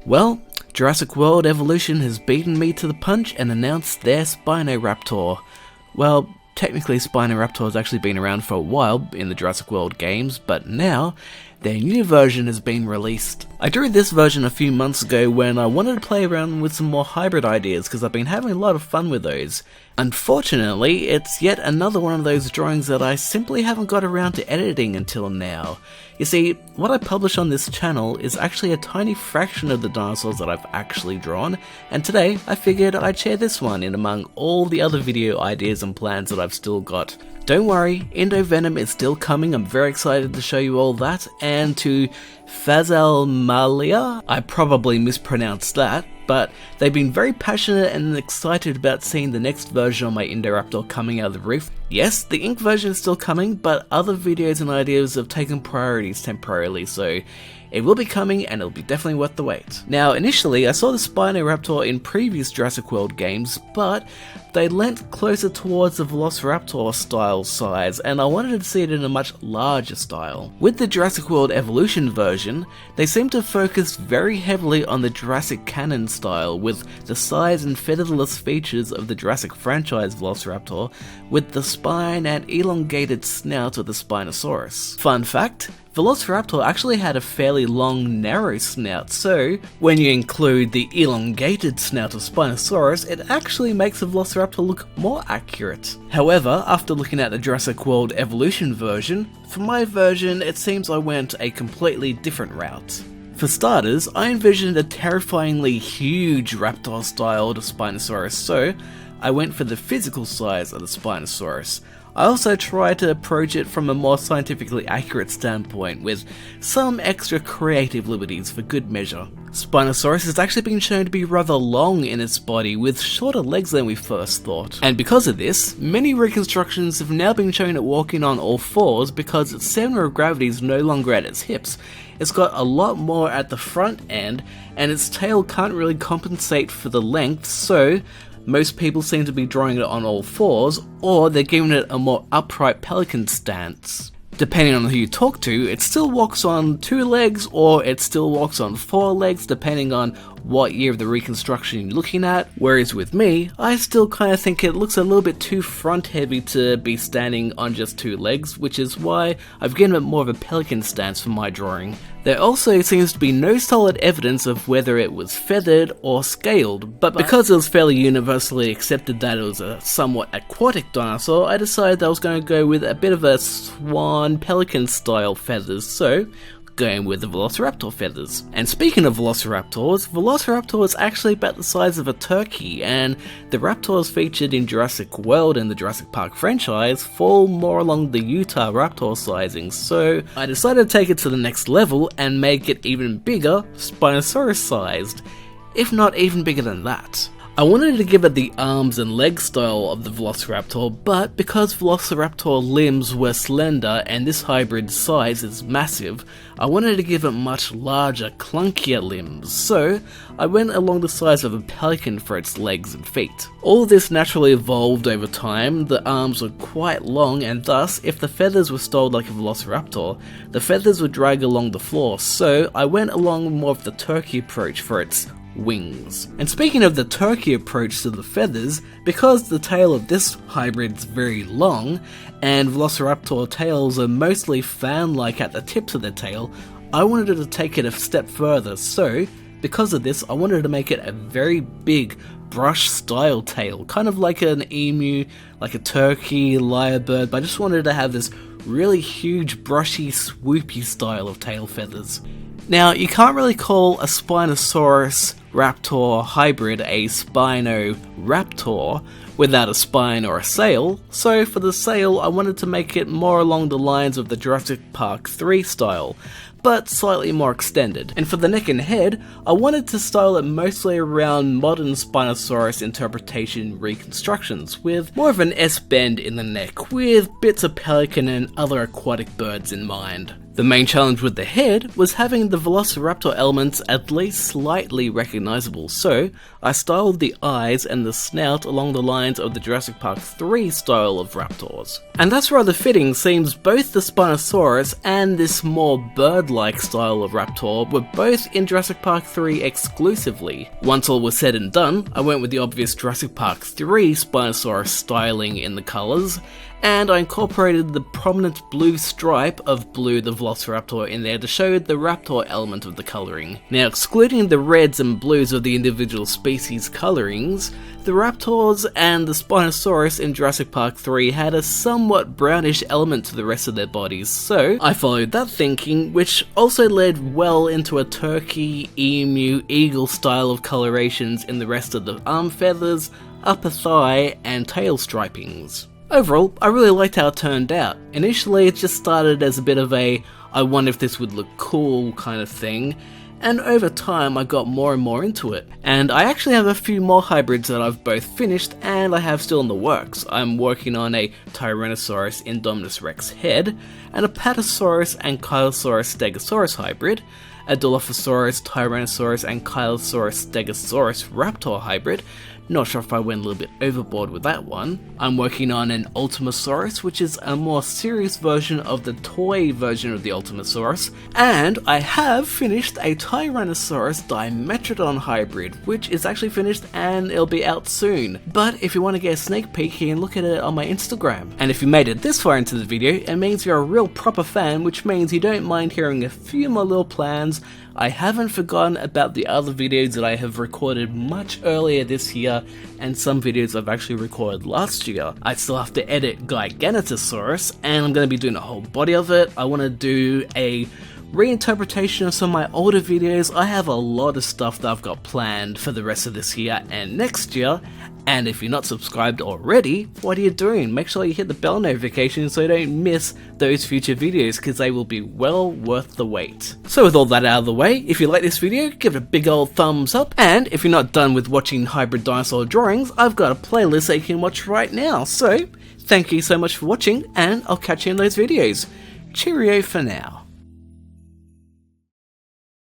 Well, Jurassic World Evolution has beaten me to the punch and announced their Spinoraptor. Well, technically Spinoraptor has actually been around for a while in the Jurassic World games, but now their new version has been released. I drew this version a few months ago when I wanted to play around with some more hybrid ideas because I've been having a lot of fun with those. Unfortunately, it's yet another one of those drawings that I simply haven't got around to editing until now. You see, what I publish on this channel is actually a tiny fraction of the dinosaurs that I've actually drawn, and today I figured I'd share this one in among all the other video ideas and plans that I've still got. Don't worry, Endovenom is still coming, I'm very excited to show you all that, and to Phasalmalia, I probably mispronounced that, but they've been very passionate and excited about seeing the next version of my Indoraptor coming out of the roof. Yes, the ink version is still coming, but other videos and ideas have taken priorities temporarily, so it will be coming and it'll be definitely worth the wait. Now, initially I saw the Spinoraptor in previous Jurassic World games, but they leant closer towards the Velociraptor style size, and I wanted to see it in a much larger style. With the Jurassic World Evolution version, they seem to focus very heavily on the Jurassic canon style, with the size and featherless features of the Jurassic franchise Velociraptor, with the spine and elongated snout of the Spinosaurus. Fun fact, Velociraptor actually had a fairly long, narrow snout, so when you include the elongated snout of Spinosaurus, it actually makes the Velociraptor look more accurate. However, after looking at the Jurassic World Evolution version, for my version it seems I went a completely different route. For starters, I envisioned a terrifyingly huge raptor-styled Spinosaurus, so I went for the physical size of the Spinosaurus. I also tried to approach it from a more scientifically accurate standpoint, with some extra creative liberties for good measure. Spinosaurus has actually been shown to be rather long in its body, with shorter legs than we first thought. And because of this, many reconstructions have now been shown it walking on all fours because its center of gravity is no longer at its hips. It's got a lot more at the front end, and its tail can't really compensate for the length, so most people seem to be drawing it on all fours, or they're giving it a more upright pelican stance. Depending on who you talk to, it still walks on 2 legs, or it still walks on 4 legs, depending on what year of the reconstruction you're looking at. Whereas with me, I still kind of think it looks a little bit too front heavy to be standing on just 2 legs, which is why I've given it more of a pelican stance for my drawing. There also seems to be no solid evidence of whether it was feathered or scaled, but because it was fairly universally accepted that it was a somewhat aquatic dinosaur, I decided I was going to go with a bit of a swan pelican style feathers, so going with the Velociraptor feathers. And speaking of Velociraptors, Velociraptor is actually about the size of a turkey, and the raptors featured in Jurassic World and the Jurassic Park franchise fall more along the Utah raptor sizing, so I decided to take it to the next level and make it even bigger, Spinosaurus sized, if not even bigger than that. I wanted to give it the arms and leg style of the Velociraptor, but because Velociraptor limbs were slender and this hybrid size is massive, I wanted to give it much larger, clunkier limbs, so I went along the size of a pelican for its legs and feet. All of this naturally evolved over time. The arms were quite long, and thus, if the feathers were styled like a Velociraptor, the feathers would drag along the floor, so I went along more of the turkey approach for its wings. And speaking of the turkey approach to the feathers, because the tail of this hybrid is very long, and Velociraptor tails are mostly fan-like at the tips of the tail, I wanted to take it a step further, so because of this I wanted to make it a very big brush style tail, kind of like an emu, like a turkey, lyrebird, but I just wanted to have this really huge brushy swoopy style of tail feathers. Now, you can't really call a Spinosaurus Raptor hybrid a Spinoraptor without a spine or a sail, so for the sail I wanted to make it more along the lines of the Jurassic Park 3 style, but slightly more extended. And for the neck and head, I wanted to style it mostly around modern Spinosaurus interpretation reconstructions, with more of an S-bend in the neck, with bits of pelican and other aquatic birds in mind. The main challenge with the head was having the Velociraptor elements at least slightly recognisable, so I styled the eyes and the snout along the lines of the Jurassic Park 3 style of raptors. And that's rather fitting, seems both the Spinosaurus and this more bird-like style of raptor were both in Jurassic Park 3 exclusively. Once all was said and done, I went with the obvious Jurassic Park 3 Spinosaurus styling in the colours, and I incorporated the prominent blue stripe of Blue the Velociraptor in there to show the raptor element of the colouring. Now, excluding the reds and blues of the individual species colourings, the raptors and the Spinosaurus in Jurassic Park 3 had a somewhat brownish element to the rest of their bodies, so I followed that thinking, which also led well into a turkey, emu, eagle style of colorations in the rest of the arm feathers, upper thigh, and tail stripings. Overall, I really liked how it turned out. Initially, it just started as a bit of a I wonder if this would look cool kind of thing, and over time I got more and more into it. And I actually have a few more hybrids that I've both finished and I have still in the works. I'm working on a Tyrannosaurus Indominus Rex head, and a Patasaurus and Kylosaurus Stegosaurus hybrid, a Dilophosaurus, Tyrannosaurus and Kylosaurus Stegosaurus Raptor hybrid. Not sure if I went a little bit overboard with that one. I'm working on an Ultimasaurus, which is a more serious version of the toy version of the Ultimasaurus, and I have finished a Tyrannosaurus Dimetrodon hybrid, which is actually finished and it'll be out soon. But if you want to get a sneak peek, you can look at it on my Instagram. And if you made it this far into the video, it means you're a real proper fan, which means you don't mind hearing a few more little plans. I haven't forgotten about the other videos that I have recorded much earlier this year, and some videos I've actually recorded last year. I still have to edit Giganotosaurus, and I'm going to be doing a whole body of it. I want to do a reinterpretation of some of my older videos. I have a lot of stuff that I've got planned for the rest of this year and next year. And if you're not subscribed already, what are you doing? Make sure you hit the bell notification so you don't miss those future videos, because they will be well worth the wait. So with all that out of the way, if you like this video, give it a big old thumbs up, and if you're not done with watching hybrid dinosaur drawings, I've got a playlist that you can watch right now. So thank you so much for watching, and I'll catch you in those videos. Cheerio for now.